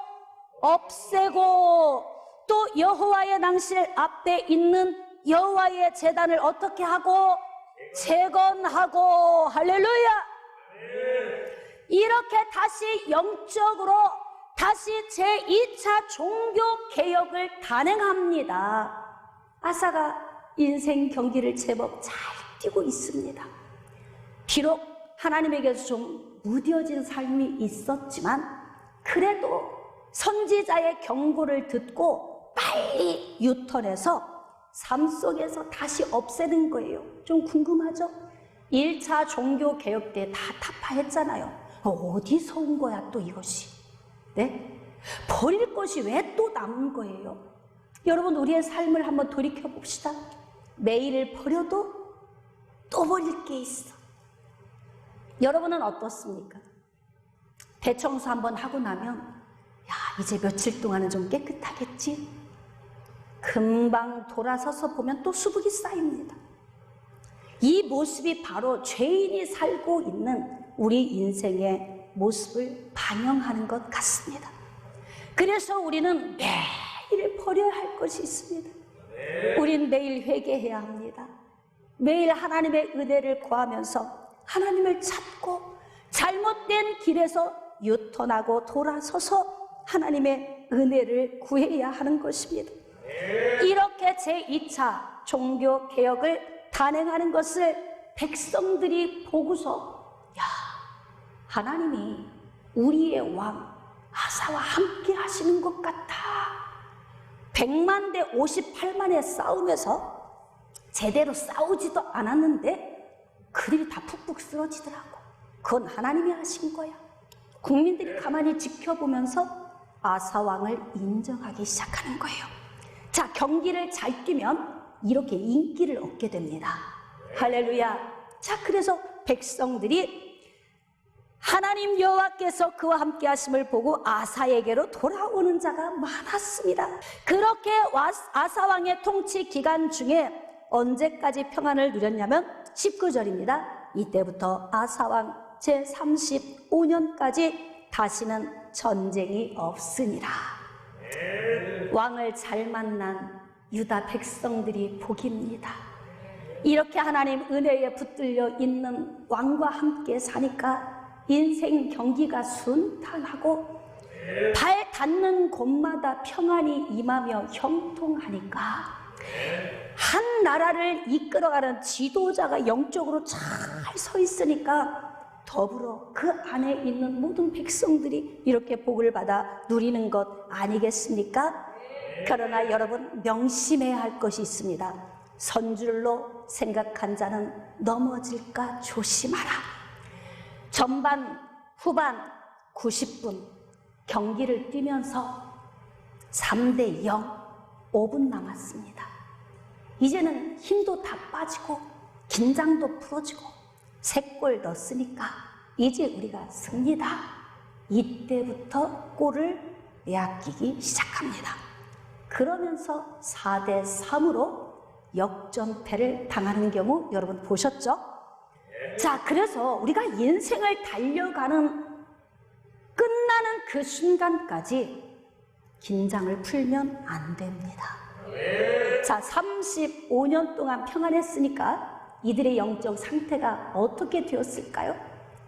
없애고, 또 여호와의 낭실 앞에 있는 여호와의 제단을 어떻게 하고? 재건하고. 할렐루야. 이렇게 다시 영적으로 다시 제2차 종교 개혁을 단행합니다. 아사가 인생 경기를 제법 잘 뛰고 있습니다. 비록 하나님에게서 좀 무뎌진 삶이 있었지만 그래도 선지자의 경고를 듣고 빨리 유턴해서 삶 속에서 다시 없애는 거예요. 좀 궁금하죠? 1차 종교개혁 때 다 타파했잖아요. 어디서 온 거야 또 이것이? 네? 버릴 것이 왜 또 남은 거예요? 여러분, 우리의 삶을 한번 돌이켜 봅시다. 매일 버려도 또 버릴 게 있어. 여러분은 어떻습니까? 대청소 한번 하고 나면 야, 이제 며칠 동안은 좀 깨끗하겠지? 금방 돌아서서 보면 또 수북이 쌓입니다. 이 모습이 바로 죄인이 살고 있는 우리 인생의 모습을 반영하는 것 같습니다. 그래서 우리는 매일 버려야 할 것이 있습니다. 우린 매일 회개해야 합니다. 매일 하나님의 은혜를 구하면서 하나님을 찾고 잘못된 길에서 유턴하고 돌아서서 하나님의 은혜를 구해야 하는 것입니다. 이렇게 제2차 종교개혁을 단행하는 것을 백성들이 보고서 야, 하나님이 우리의 왕 아사와 함께 하시는 것 같아. 100만 대 58만의 싸움에서 제대로 싸우지도 않았는데 그들이 다 푹푹 쓰러지더라고. 그건 하나님이 하신 거야. 국민들이 가만히 지켜보면서 아사 왕을 인정하기 시작하는 거예요. 자, 경기를 잘 뛰면 이렇게 인기를 얻게 됩니다. 할렐루야. 자, 그래서 백성들이 하나님 여호와께서 그와 함께 하심을 보고 아사에게로 돌아오는 자가 많았습니다. 그렇게 아사 왕의 통치 기간 중에 언제까지 평안을 누렸냐면 19절입니다. 이때부터 아사 왕 제35년까지 다시는 전쟁이 없으니라. 왕을 잘 만난 유다 백성들이 복입니다. 이렇게 하나님 은혜에 붙들려 있는 왕과 함께 사니까 인생 경기가 순탄하고 발 닿는 곳마다 평안이 임하며 형통하니까 한 나라를 이끌어가는 지도자가 영적으로 잘 서 있으니까 더불어 그 안에 있는 모든 백성들이 이렇게 복을 받아 누리는 것 아니겠습니까? 그러나 여러분, 명심해야 할 것이 있습니다. 선줄로 생각한 자는 넘어질까 조심하라. 전반, 후반 90분 경기를 뛰면서 3대 0, 5분 남았습니다. 이제는 힘도 다 빠지고 긴장도 풀어지고 3골 넣었으니까 이제 우리가 승리다. 이때부터 골을 빼앗기기 시작합니다. 그러면서 4대 3으로 역전패를 당하는 경우 여러분 보셨죠? 자, 그래서 우리가 인생을 달려가는 끝나는 그 순간까지 긴장을 풀면 안 됩니다. 자, 35년 동안 평안했으니까 이들의 영적 상태가 어떻게 되었을까요?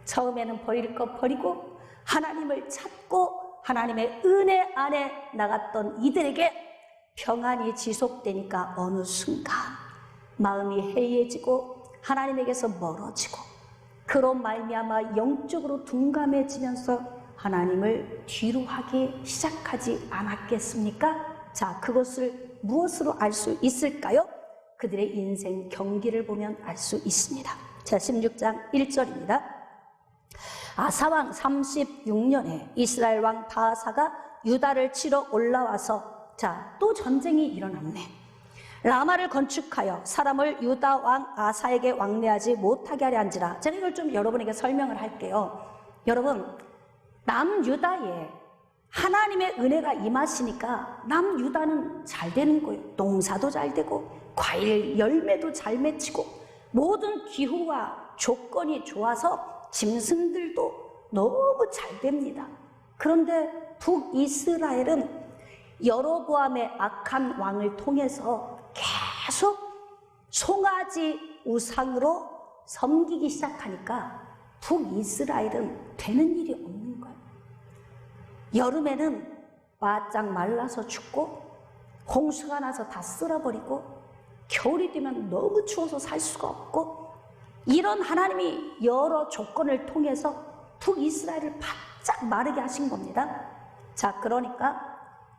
처음에는 버릴 것 버리고 하나님을 찾고 하나님의 은혜 안에 나갔던 이들에게 평안이 지속되니까 어느 순간 마음이 해이해지고 하나님에게서 멀어지고 그로 말미암아 영적으로 둔감해지면서 하나님을 뒤로 하기 시작하지 않았겠습니까? 자, 그것을 무엇으로 알 수 있을까요? 그들의 인생 경기를 보면 알 수 있습니다. 자, 16장 1절입니다. 아사왕 36년에 이스라엘 왕 바아사가 유다를 치러 올라와서 자, 또 전쟁이 일어났네. 라마를 건축하여 사람을 유다 왕 아사에게 왕래하지 못하게 하려 한지라. 제가 이걸 좀 여러분에게 설명을 할게요. 여러분, 남유다에 하나님의 은혜가 임하시니까 남유다는 잘 되는 거예요. 농사도 잘 되고 과일 열매도 잘 맺히고 모든 기후와 조건이 좋아서 짐승들도 너무 잘 됩니다. 그런데 북이스라엘은 여로보암의 악한 왕을 통해서 계속 송아지 우상으로 섬기기 시작하니까 북이스라엘은 되는 일이 없는 거예요. 여름에는 바짝 말라서 죽고 홍수가 나서 다 쓸어버리고 겨울이 되면 너무 추워서 살 수가 없고, 이런 하나님이 여러 조건을 통해서 북이스라엘을 바짝 마르게 하신 겁니다. 자, 그러니까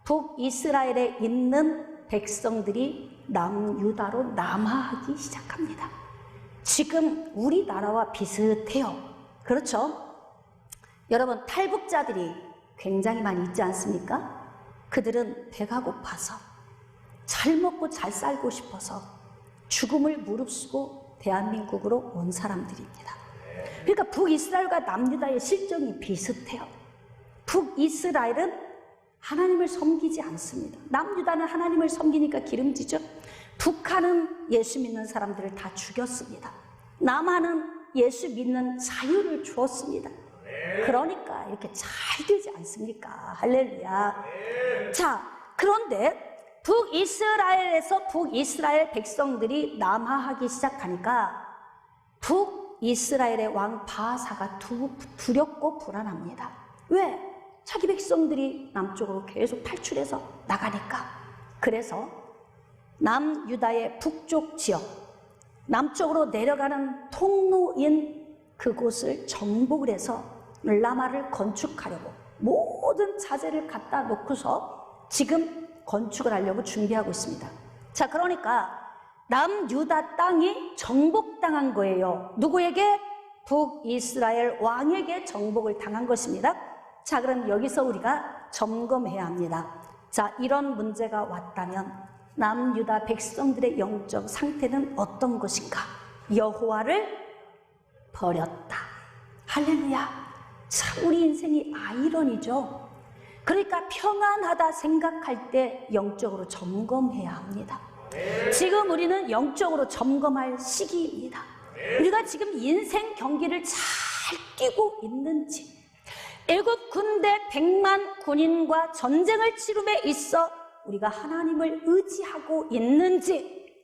북이스라엘에 있는 백성들이 남유다로 남하하기 시작합니다. 지금 우리나라와 비슷해요. 그렇죠? 여러분, 탈북자들이 굉장히 많이 있지 않습니까? 그들은 배가 고파서, 잘 먹고 잘 살고 싶어서 죽음을 무릅쓰고 대한민국으로 온 사람들입니다. 그러니까 북이스라엘과 남유다의 실정이 비슷해요. 북이스라엘은 하나님을 섬기지 않습니다. 남유다는 하나님을 섬기니까 기름지죠. 북한은 예수 믿는 사람들을 다 죽였습니다. 남한은 예수 믿는 자유를 주었습니다. 그러니까 이렇게 잘 되지 않습니까? 할렐루야. 자, 그런데 북이스라엘에서 북이스라엘 백성들이 남하하기 시작하니까 북이스라엘의 왕 바하사가 두렵고 불안합니다. 왜? 자기 백성들이 남쪽으로 계속 탈출해서 나가니까. 그래서 남유다의 북쪽 지역, 남쪽으로 내려가는 통로인 그곳을 정복을 해서 라마를 건축하려고 모든 자재를 갖다 놓고서 지금 건축을 하려고 준비하고 있습니다. 자, 그러니까 남유다 땅이 정복당한 거예요. 누구에게? 북이스라엘 왕에게 정복을 당한 것입니다. 자, 그럼 여기서 우리가 점검해야 합니다. 자, 이런 문제가 왔다면 남유다 백성들의 영적 상태는 어떤 것인가? 여호와를 버렸다. 할렐루야. 참 우리 인생이 아이러니죠. 그러니까 평안하다 생각할 때 영적으로 점검해야 합니다. 지금 우리는 영적으로 점검할 시기입니다. 우리가 지금 인생 경기를 잘 뛰고 있는지, 애굽 군대 100만 군인과 전쟁을 치rum에 있어 우리가 하나님을 의지하고 있는지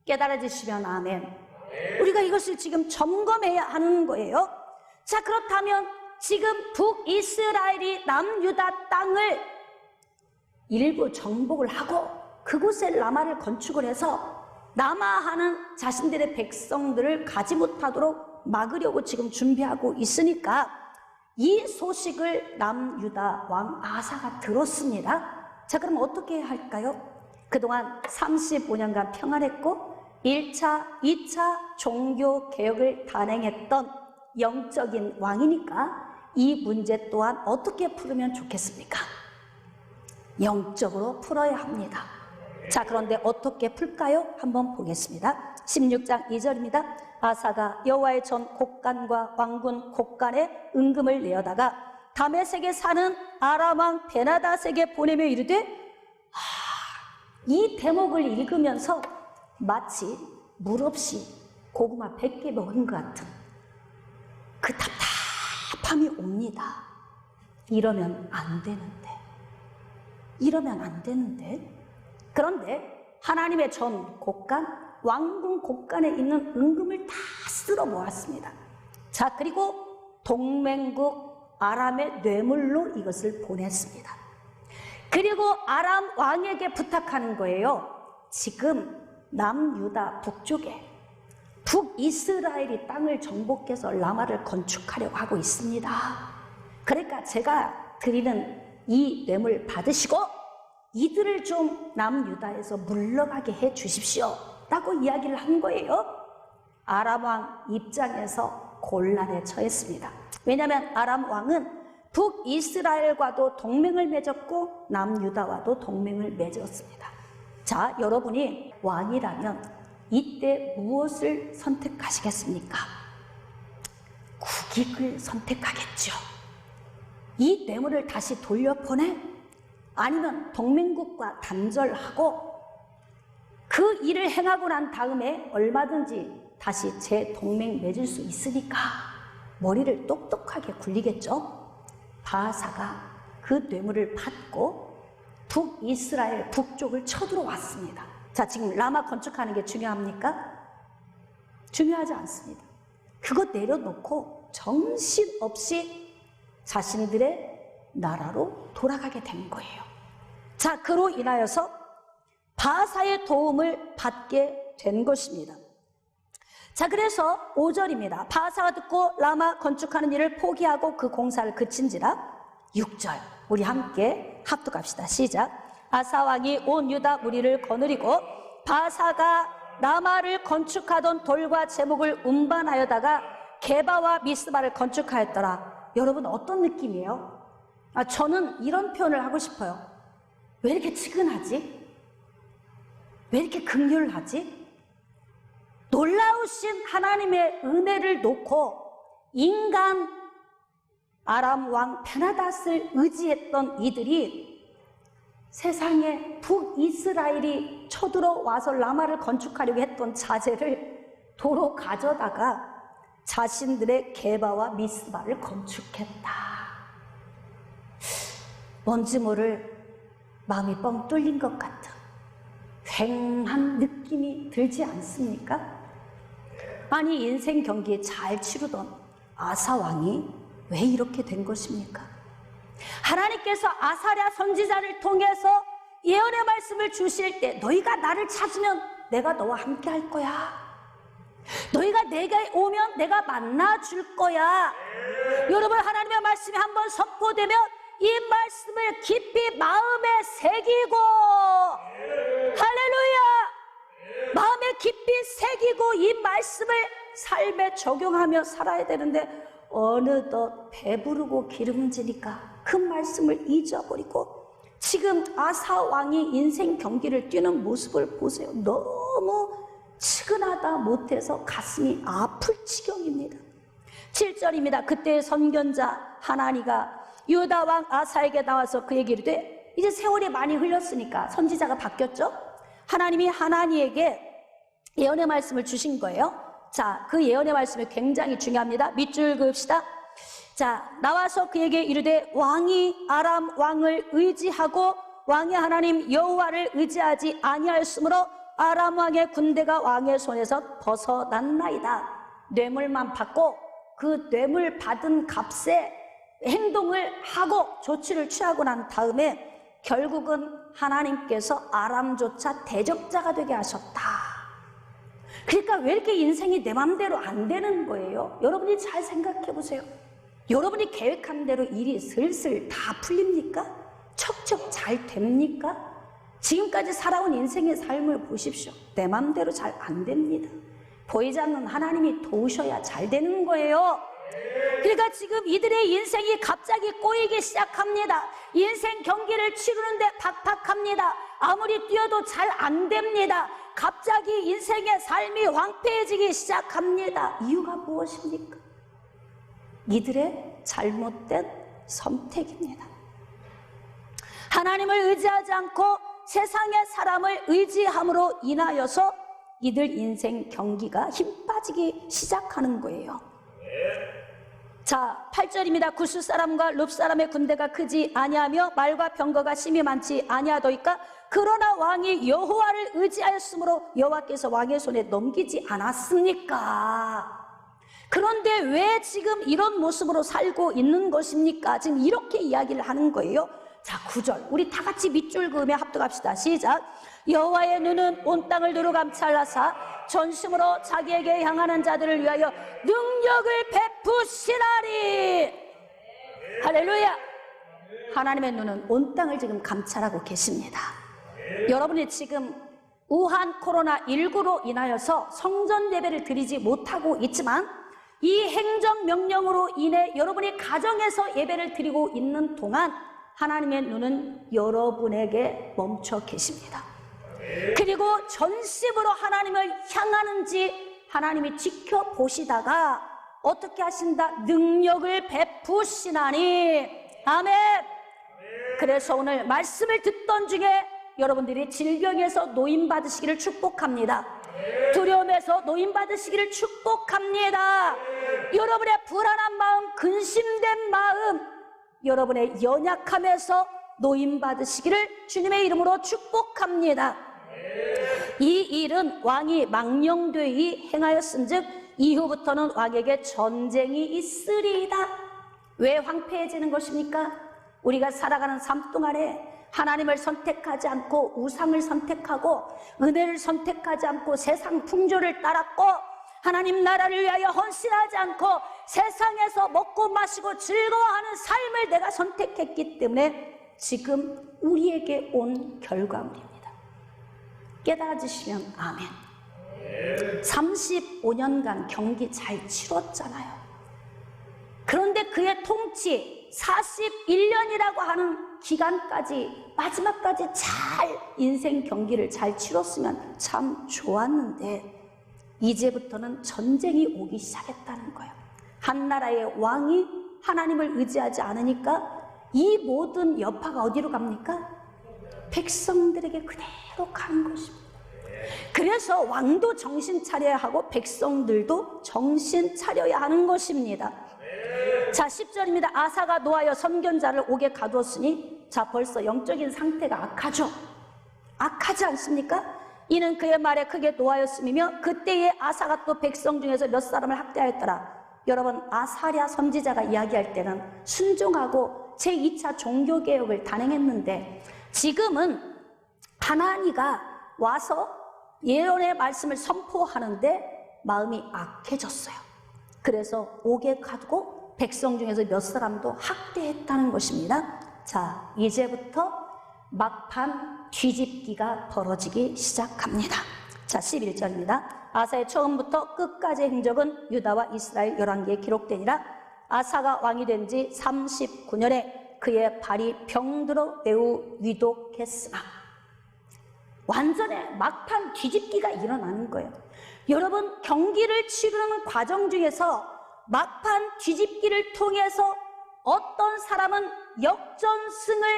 깨달아지시면 아멘. 우리가 이것을 지금 점검해야 하는 거예요. 자, 그렇다면 지금 북이스라엘이 남유다 땅을 일부 정복을 하고 그곳에 라마를 건축을 해서 남하하는 자신들의 백성들을 가지 못하도록 막으려고 지금 준비하고 있으니까 이 소식을 남유다 왕 아사가 들었습니다. 자, 그럼 어떻게 해야 할까요? 그동안 35년간 평안했고 1차, 2차 종교 개혁을 단행했던 영적인 왕이니까 이 문제 또한 어떻게 풀으면 좋겠습니까? 영적으로 풀어야 합니다. 자, 그런데 어떻게 풀까요? 한번 보겠습니다. 16장 2절입니다. 아사가 여호와의 전 곡간과 왕군 곡간에 은금을 내어다가 다메섹에 사는 아람 왕 베나닷에게 보내며 이르되, 이 대목을 읽으면서 마치 물 없이 고구마 100개 먹은 것 같은 그 답답함이 옵니다. 이러면 안 되는데, 이러면 안 되는데. 그런데 하나님의 전 곡간, 왕궁 곡간에 있는 은금을 다 쓸어 모았습니다. 자, 그리고 동맹국 아람의 뇌물로 이것을 보냈습니다. 그리고 아람 왕에게 부탁하는 거예요. 지금 남유다 북쪽에 북이스라엘이 땅을 정복해서 라마를 건축하려고 하고 있습니다. 그러니까 제가 드리는 이 뇌물 받으시고 이들을 좀 남유다에서 물러가게 해 주십시오 라고 이야기를 한 거예요. 아람 왕 입장에서 곤란에 처했습니다. 왜냐하면 아람 왕은 북이스라엘과도 동맹을 맺었고 남유다와도 동맹을 맺었습니다. 자, 여러분이 왕이라면 이때 무엇을 선택하시겠습니까? 국익을 선택하겠죠. 이 뇌물을 다시 돌려보내? 아니면 동맹국과 단절하고 그 일을 행하고 난 다음에 얼마든지 다시 재동맹 맺을 수 있으니까 머리를 똑똑하게 굴리겠죠. 바하사가 그 뇌물을 받고 북이스라엘 북쪽을 쳐들어왔습니다. 자, 지금 라마 건축하는 게 중요합니까? 중요하지 않습니다. 그거 내려놓고 정신없이 자신들의 나라로 돌아가게 된 거예요. 자, 그로 인하여서 바하사의 도움을 받게 된 것입니다. 자, 그래서 5절입니다. 바사가 듣고 라마 건축하는 일을 포기하고 그 공사를 그친지라. 6절 우리 함께 합독합시다. 시작. 아사 왕이 온 유다 무리를 거느리고 바사가 라마를 건축하던 돌과 제목을 운반하여다가 게바와 미스바를 건축하였더라. 여러분 어떤 느낌이에요? 저는 이런 표현을 하고 싶어요. 왜 이렇게 측은하지? 왜 이렇게 긍휼하지? 놀라우신 하나님의 은혜를 놓고 인간 아람 왕 베나닷을 의지했던 이들이 세상에 북이스라엘이 쳐들어와서 라마를 건축하려고 했던 자재를 도로 가져다가 자신들의 게바와 미스바를 건축했다. 뭔지 모를 마음이 뻥 뚫린 것 같은 휑한 느낌이 들지 않습니까? 아니, 인생 경기에 잘 치르던 아사 왕이 왜 이렇게 된 것입니까? 하나님께서 아사랴 선지자를 통해서 예언의 말씀을 주실 때 너희가 나를 찾으면 내가 너와 함께 할 거야. 너희가 내게 오면 내가 만나줄 거야. 여러분, 하나님의 말씀이 한번 선포되면 이 말씀을 깊이 마음에 새기고, 할렐루야, 마음에 깊이 새기고 이 말씀을 삶에 적용하며 살아야 되는데 어느덧 배부르고 기름지니까 그 말씀을 잊어버리고 지금 아사 왕이 인생 경기를 뛰는 모습을 보세요. 너무 측은하다 못해서 가슴이 아플 지경입니다. 7절입니다. 그때 선견자 하나니가 유다 왕 아사에게 나와서 그에게 이르되, 이제 세월이 많이 흘렀으니까 선지자가 바뀌었죠. 하나님이 하나니에게 예언의 말씀을 주신 거예요. 자, 그 예언의 말씀이 굉장히 중요합니다. 밑줄 그읍시다. 자, 나와서 그에게 이르되 왕이 아람 왕을 의지하고 왕의 하나님 여호와를 의지하지 아니하였으므로 아람 왕의 군대가 왕의 손에서 벗어났나이다. 뇌물만 받고 그 뇌물 받은 값에 행동을 하고 조치를 취하고 난 다음에 결국은 하나님께서 아람조차 대적자가 되게 하셨다. 그러니까 왜 이렇게 인생이 내 맘대로 안 되는 거예요? 여러분이 잘 생각해 보세요. 여러분이 계획한 대로 일이 슬슬 다 풀립니까? 척척 잘 됩니까? 지금까지 살아온 인생의 삶을 보십시오. 내 맘대로 잘 안 됩니다. 보이지 않는 하나님이 도우셔야 잘 되는 거예요. 그러니까 지금 이들의 인생이 갑자기 꼬이기 시작합니다. 인생 경기를 치르는데 팍팍합니다. 아무리 뛰어도 잘 안 됩니다. 갑자기 인생의 삶이 황폐해지기 시작합니다. 이유가 무엇입니까? 이들의 잘못된 선택입니다. 하나님을 의지하지 않고 세상의 사람을 의지함으로 인하여서 이들 인생 경기가 힘 빠지기 시작하는 거예요. 자, 8절입니다. 구스 사람과 룹 사람의 군대가 크지 아니하며 말과 병거가 심히 많지 아니하도이까 그러나 왕이 여호와를 의지하였으므로 여호와께서 왕의 손에 넘기지 않았습니까? 그런데 왜 지금 이런 모습으로 살고 있는 것입니까? 지금 이렇게 이야기를 하는 거예요. 자, 9절 우리 다 같이 밑줄 그으며 합독합시다. 시작. 여호와의 눈은 온 땅을 두루 감찰하사 전심으로 자기에게 향하는 자들을 위하여 능력을 베푸시나니. 할렐루야. 하나님의 눈은 온 땅을 지금 감찰하고 계십니다. 여러분이 지금 우한 코로나19로 인하여서 성전 예배를 드리지 못하고 있지만 이 행정명령으로 인해 여러분이 가정에서 예배를 드리고 있는 동안 하나님의 눈은 여러분에게 멈춰 계십니다. 그리고 전심으로 하나님을 향하는지 하나님이 지켜보시다가 어떻게 하신다? 능력을 베푸시나니. 아멘. 그래서 오늘 말씀을 듣던 중에 여러분들이 질병에서 노임받으시기를 축복합니다. 두려움에서 노임받으시기를 축복합니다. 여러분의 불안한 마음, 근심된 마음, 여러분의 연약함에서 노임받으시기를 주님의 이름으로 축복합니다. 이 일은 왕이 망령되이 행하였은즉 이후부터는 왕에게 전쟁이 있으리이다. 왜 황폐해지는 것입니까? 우리가 살아가는 삶 동안에 하나님을 선택하지 않고 우상을 선택하고 은혜를 선택하지 않고 세상 풍조를 따랐고 하나님 나라를 위하여 헌신하지 않고 세상에서 먹고 마시고 즐거워하는 삶을 내가 선택했기 때문에 지금 우리에게 온 결과물입니다. 깨달아지시면 아멘. 35년간 경기 잘 치렀잖아요. 그런데 그의 통치 41년이라고 하는 기간까지 마지막까지 잘 인생 경기를 잘 치렀으면 참 좋았는데 이제부터는 전쟁이 오기 시작했다는 거예요. 한 나라의 왕이 하나님을 의지하지 않으니까 이 모든 여파가 어디로 갑니까? 백성들에게 그대로 가는 것입니다. 그래서 왕도 정신 차려야 하고 백성들도 정신 차려야 하는 것입니다. 자, 10절입니다. 아사가 노하여 선견자를 옥에 가두었으니, 자, 벌써 영적인 상태가 악하죠. 악하지 않습니까? 이는 그의 말에 크게 노하였음이며 그때에 아사가 또 백성 중에서 몇 사람을 학대하였더라. 여러분, 아사랴 선지자가 이야기할 때는 순종하고 제2차 종교개혁을 단행했는데 지금은 하나니가 와서 예언의 말씀을 선포하는데 마음이 악해졌어요. 그래서 옥에 가두고 백성 중에서 몇 사람도 학대했다는 것입니다. 자, 이제부터 막판 뒤집기가 벌어지기 시작합니다. 자, 11절입니다. 아사의 처음부터 끝까지의 행적은 유다와 이스라엘 11개에 기록되니라. 아사가 왕이 된 지 39년에 그의 발이 병들어 매우 위독했으나. 완전히 막판 뒤집기가 일어나는 거예요. 여러분, 경기를 치르는 과정 중에서 막판 뒤집기를 통해서 어떤 사람은 역전승을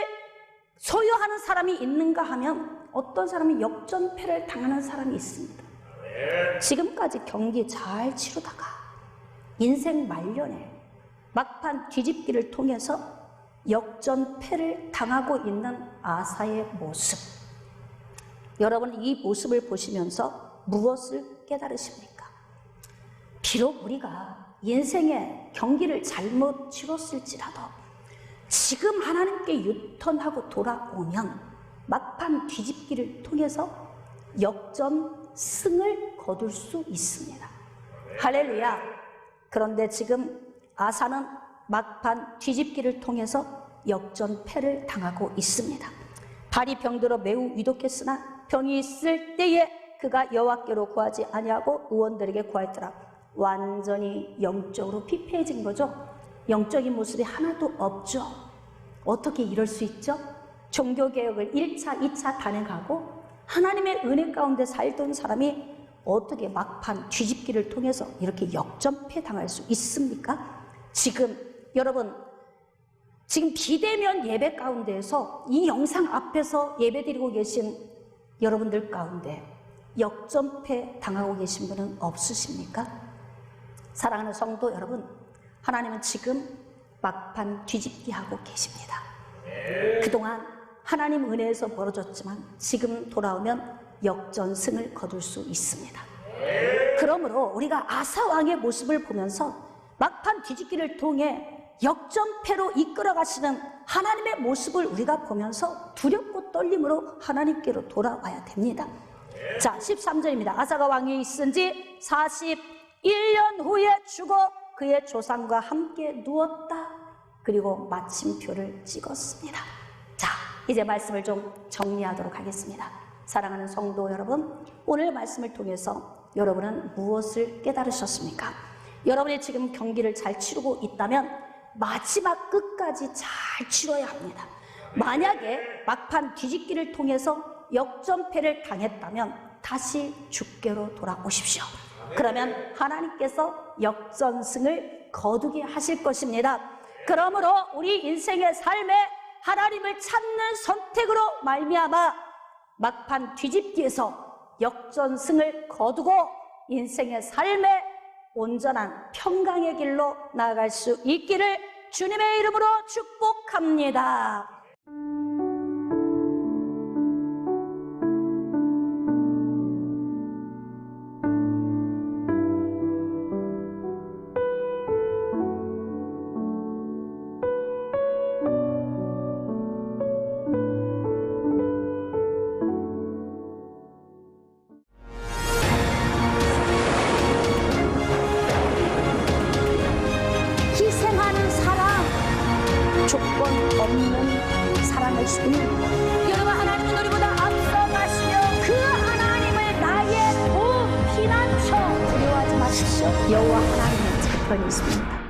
소유하는 사람이 있는가 하면 어떤 사람이 역전패를 당하는 사람이 있습니다. 지금까지 경기 잘 치르다가 인생 말년에 막판 뒤집기를 통해서 역전패를 당하고 있는 아사의 모습, 여러분 이 모습을 보시면서 무엇을 깨달으십니까? 비록 우리가 인생의 경기를 잘못 치렀을지라도 지금 하나님께 유턴하고 돌아오면 막판 뒤집기를 통해서 역전승을 거둘 수 있습니다. 할렐루야. 그런데 지금 아사는 막판 뒤집기를 통해서 역전패를 당하고 있습니다. 발이 병들어 매우 위독했으나 병이 있을 때에 그가 여호와께로 구하지 아니하고 의원들에게 구하였더라. 완전히 영적으로 피폐해진 거죠. 영적인 모습이 하나도 없죠. 어떻게 이럴 수 있죠? 종교개혁을 1차, 2차 단행하고 하나님의 은혜 가운데 살던 사람이 어떻게 막판 뒤집기를 통해서 이렇게 역전패 당할 수 있습니까? 지금 여러분, 지금 비대면 예배 가운데에서 이 영상 앞에서 예배드리고 계신 여러분들 가운데 역전패 당하고 계신 분은 없으십니까? 사랑하는 성도 여러분, 하나님은 지금 막판 뒤집기 하고 계십니다. 그동안 하나님 은혜에서 벌어졌지만 지금 돌아오면 역전승을 거둘 수 있습니다. 그러므로 우리가 아사 왕의 모습을 보면서 막판 뒤집기를 통해 역전패로 이끌어 가시는 하나님의 모습을 우리가 보면서 두렵고 떨림으로 하나님께로 돌아와야 됩니다. 자, 13절입니다. 아사가 왕이 있은 지 41년 후에 죽어 그의 조상과 함께 누웠다. 그리고 마침표를 찍었습니다. 자, 이제 말씀을 좀 정리하도록 하겠습니다. 사랑하는 성도 여러분, 오늘 말씀을 통해서 여러분은 무엇을 깨달으셨습니까? 여러분이 지금 경기를 잘 치르고 있다면 마지막 끝까지 잘 치러야 합니다. 만약에 막판 뒤집기를 통해서 역전패를 당했다면 다시 주께로 돌아오십시오. 그러면 하나님께서 역전승을 거두게 하실 것입니다. 그러므로 우리 인생의 삶에 하나님을 찾는 선택으로 말미암아 막판 뒤집기에서 역전승을 거두고 인생의 삶에 온전한 평강의 길로 나아갈 수 있기를 주님의 이름으로 축복합니다. 없는 사랑을 주는 여러분, 하나님은 우리보다 앞서가시며 그 하나님을 나의 구 피난처 두려워하지 마십시오. 여호와 하나님은 저편에 있습니다.